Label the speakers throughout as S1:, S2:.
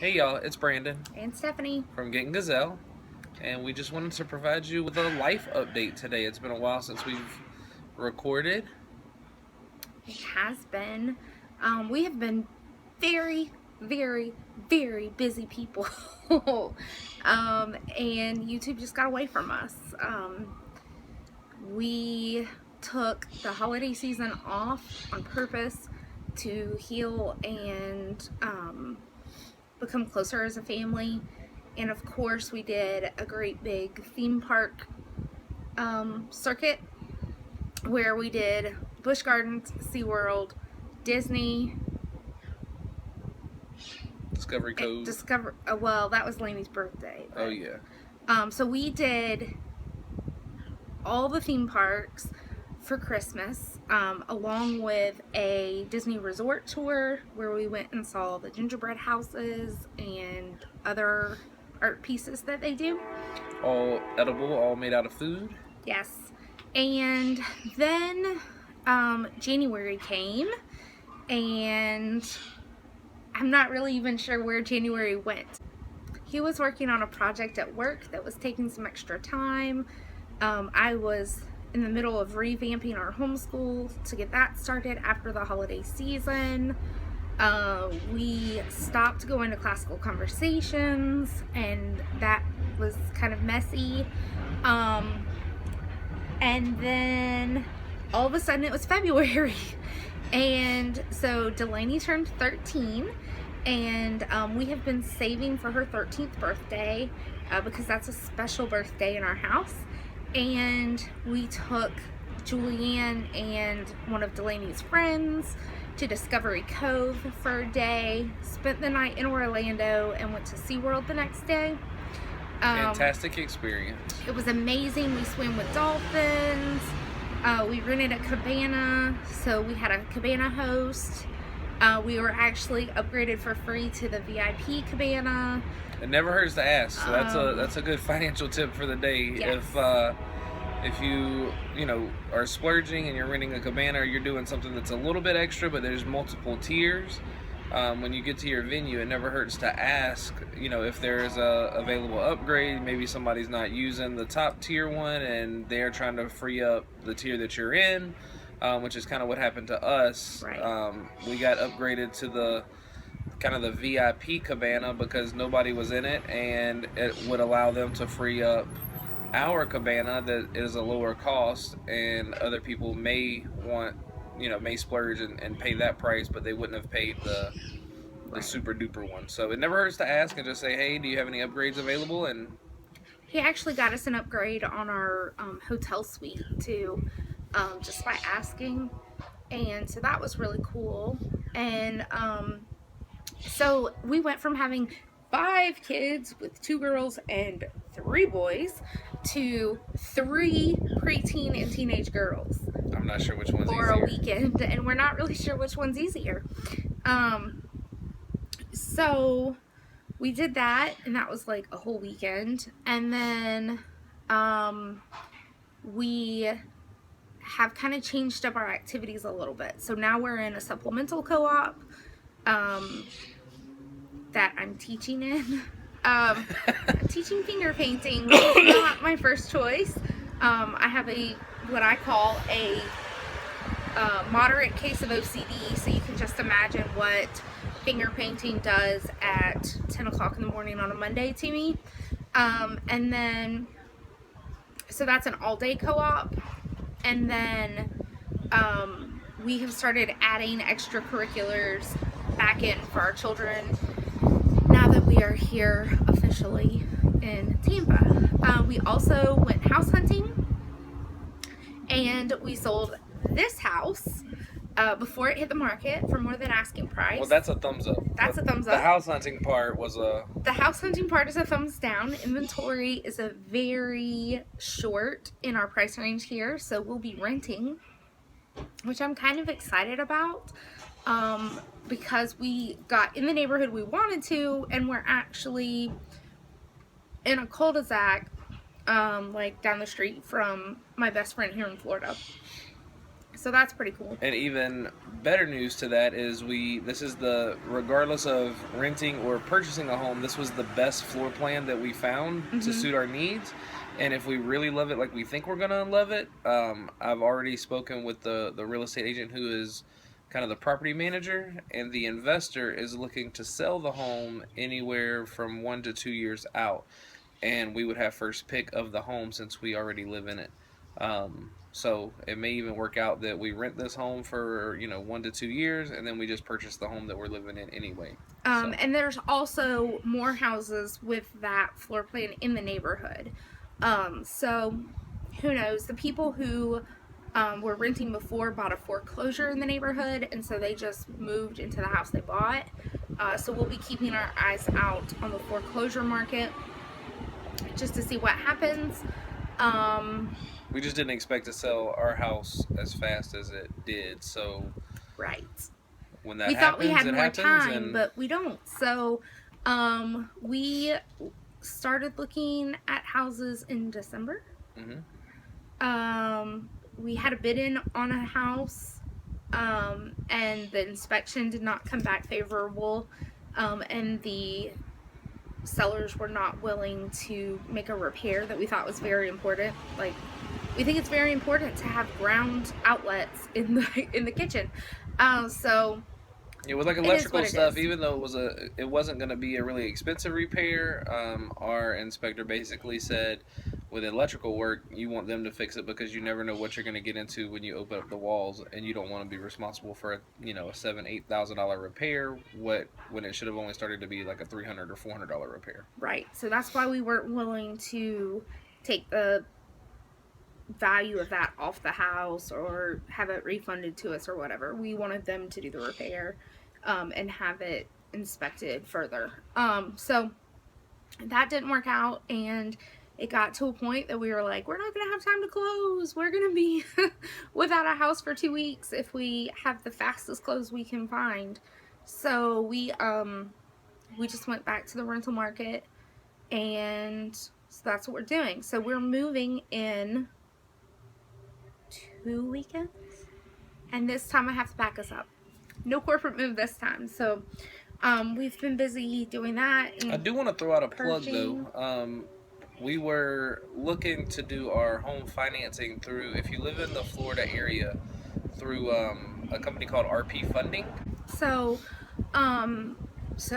S1: Hey y'all, it's Brandon
S2: And Stephanie.
S1: from Getting Gazelle, and we just wanted to provide you with a life update today. It's been a while since we've recorded.
S2: It has been. We have been very, very, very busy people. And YouTube just got away from us. We took the holiday season off on purpose to heal and become closer as a family. And of course, we did a great big theme park circuit where we did Busch Gardens, SeaWorld, Disney,
S1: Discovery Cove.
S2: Well, that was Lainey's birthday.
S1: Oh yeah.
S2: So we did all the theme parks for Christmas, along with a Disney resort tour where we went and saw the gingerbread houses and other art pieces that they do.
S1: All edible, all made out of food.
S2: Yes. And then January came, and I'm not really even sure where January went. He was working on a project at work that was taking some extra time. I was in the middle of revamping our homeschool to get that started after the holiday season. We stopped going to classical conversations, and that was kind of messy. And then all of a sudden it was February. And so Delaney turned 13, and we have been saving for her 13th birthday because that's a special birthday in our house. And we took Julianne and one of Delaney's friends to Discovery Cove for a day, spent the night in Orlando, and went to SeaWorld the next day.
S1: Fantastic experience.
S2: It was amazing. We swam with dolphins. We rented a cabana, so we had a cabana host. We were actually upgraded for free to the VIP cabana.
S1: It never hurts to ask, so that's a good financial tip for the day.
S2: Yes.
S1: If you are splurging and you're renting a cabana, or you're doing something that's a little bit extra, but there's multiple tiers. When you get to your venue, it never hurts to ask, if there's a available upgrade. Maybe somebody's not using the top tier one and they're trying to free up the tier that you're in, which is kind of what happened to us.
S2: Right.
S1: We got upgraded to the VIP cabana because nobody was in it, and it would allow them to free up our cabana that is a lower cost, and other people may splurge and pay that price, but they wouldn't have paid the super duper one. So it never hurts to ask and just say, hey, do you have any upgrades available? And
S2: he actually got us an upgrade on our hotel suite too, just by asking. And so that was really cool. And so we went from having 5 kids with 2 girls and 3 boys to 3 preteen and teenage girls.
S1: I'm not sure which one's
S2: for
S1: easier.
S2: A weekend, and we're not really sure which one's easier. So we did that, and that was like a whole weekend. And then we have kind of changed up our activities a little bit. So now we're in a supplemental co-op that I'm teaching in. I'm teaching finger painting, which is not my first choice. I have what I call a moderate case of OCD, so you can just imagine what finger painting does at 10 o'clock in the morning on a Monday to me. And then, so that's an all-day co-op. And then we have started adding extracurriculars back in for our children now that we are here officially in Tampa. We also went house hunting, and we sold this house before it hit the market for more than asking price.
S1: Well, that's a thumbs up.
S2: That's a thumbs up.
S1: The house hunting part was a...
S2: The house hunting part is a thumbs down. Inventory is a very short in our price range here, so we'll be renting, which I'm kind of excited about. Because we got in the neighborhood we wanted to, and we're actually in a cul-de-sac, like down the street from my best friend here in Florida. So that's pretty cool.
S1: And even better news to that is this is the, regardless of renting or purchasing a home, this was the best floor plan that we found to suit our needs. And if we really love it like we think we're gonna love it, I've already spoken with the real estate agent who is kind of the property manager, and the investor is looking to sell the home anywhere from 1 to 2 years out, and we would have first pick of the home since we already live in it. So it may even work out that we rent this home for 1 to 2 years, and then we just purchase the home that we're living in anyway.
S2: And there's also more houses with that floor plan in the neighborhood. So who knows? The people who were renting before bought a foreclosure in the neighborhood, and so they just moved into the house they bought. So we'll be keeping our eyes out on the foreclosure market just to see what happens.
S1: We just didn't expect to sell our house as fast as it did, so
S2: right.
S1: When that
S2: we
S1: happens,
S2: thought we had
S1: it
S2: more
S1: happens,
S2: time, but we don't. So we started looking at houses in December. We had a bid in on a house, and the inspection did not come back favorable, and the sellers were not willing to make a repair that we thought was very important. Like, we think it's very important to have ground outlets in the kitchen. So
S1: yeah, with like electrical stuff, even though it wasn't going to be a really expensive repair, our inspector basically said, with electrical work, you want them to fix it because you never know what you're going to get into when you open up the walls, and you don't want to be responsible for a $7,000-$8,000 repair when it should have only started to be like a $300 or $400 repair.
S2: Right. So that's why we weren't willing to take the value of that off the house or have it refunded to us or whatever. We wanted them to do the repair and have it inspected further. So that didn't work out, and it got to a point that we were like, we're not going to have time to close. We're going to be without a house for 2 weeks if we have the fastest close we can find. So we just went back to the rental market, and so that's what we're doing. So we're moving in 2 weekends, and this time I have to back us up. No corporate move this time. So we've been busy doing that. And
S1: I do want to throw out a plug though. We were looking to do our home financing through, if you live in the Florida area, through a company called RP Funding.
S2: So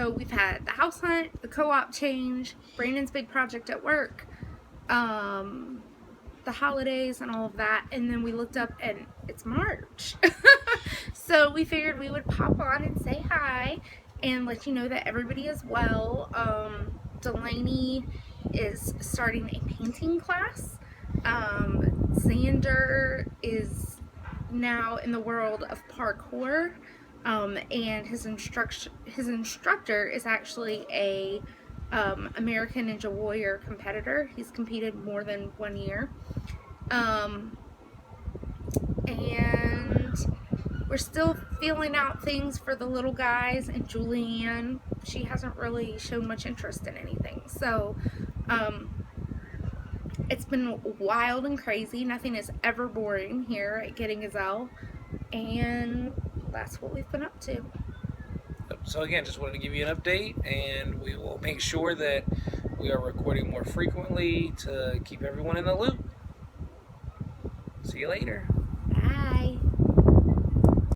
S2: we've had the house hunt, the co-op change, Brandon's big project at work, the holidays and all of that, and then we looked up and it's March. So we figured we would pop on and say hi and let you know that everybody is well. Delaney is starting a painting class. Xander is now in the world of parkour, and his instructor is actually a American Ninja Warrior competitor. He's competed more than 1 year. And we're still feeling out things for the little guys, and Julianne, she hasn't really shown much interest in anything. So it's been wild and crazy. Nothing is ever boring here at Getting Gazelle, and that's what we've been up to.
S1: So again, just wanted to give you an update, and we will make sure that we are recording more frequently to keep everyone in the loop. See you later.